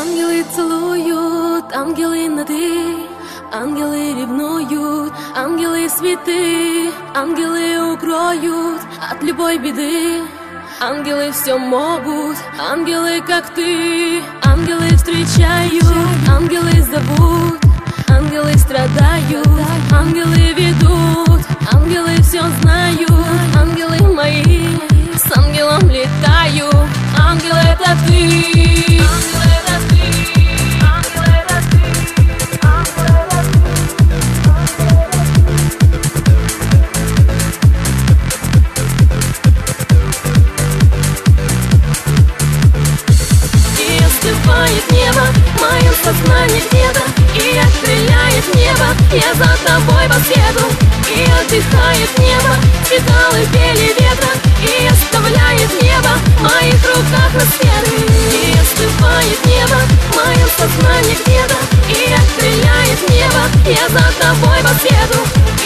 Ангелы целуют, ангелы на «ты», ангелы ревнуют, ангелы святы, ангелы укроют от любой беды. Ангелы все могут, ангелы как ты. Ангелы встречают, ангелы зовут, ангелы страдают, ангелы ведут, ангелы все знают, ангелы мои с ангелом летаю. Ангел — это ты. Небо в моем сознании где-то, и отстреляет небо. Я за тобой по свету, и отдыхает небо. Цветалы пели ветра, и оставляет небо в моих руках рассветы. И остывает небо в моем сознании где-то, и отстреляет небо. Я за тобой по свету,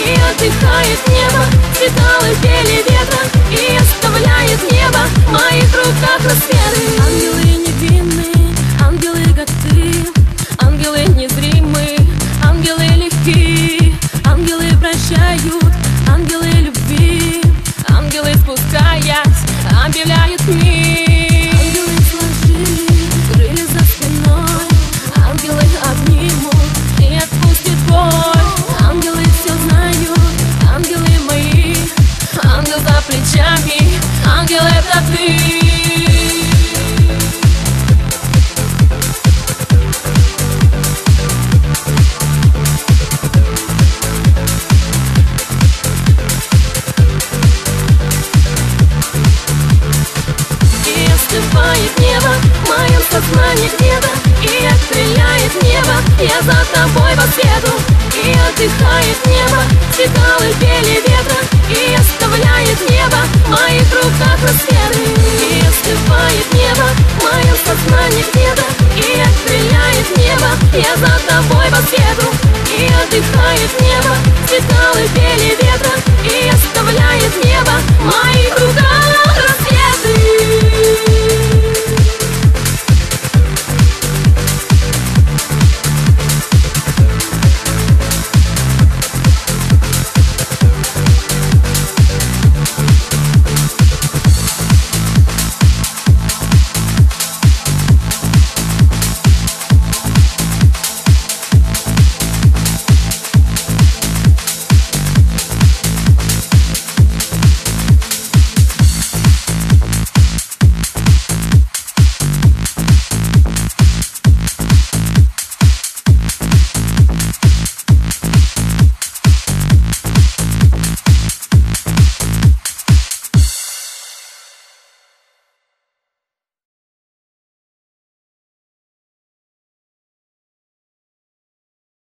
и отдыхает небо. Цветалы пели ветра, и оставляет небо в моих руках рассветы. Ангелы невинные, ангелы как ты, ангелы незримые, ангелы легкие, ангелы прощают, ангелы любви, ангелы спускаясь объявляют мир. Ангелы сложили крылья за спиной, ангелы обнимут и отпустят боль. Ангелы все знают, ангелы мои, ангел за плечами, ангел — это ты. Остывает небо в моем сознании где-то, и отстреляет небо. Я за тобой по свету, и отдыхает небо. Цветалы пели ветра, и оставляет небо в моих руках рассветы. И остывает небо в моем сознании где-то, и отстреляет небо. Я за тобой по свету, и отдыхает небо. Цветалы пели ветра,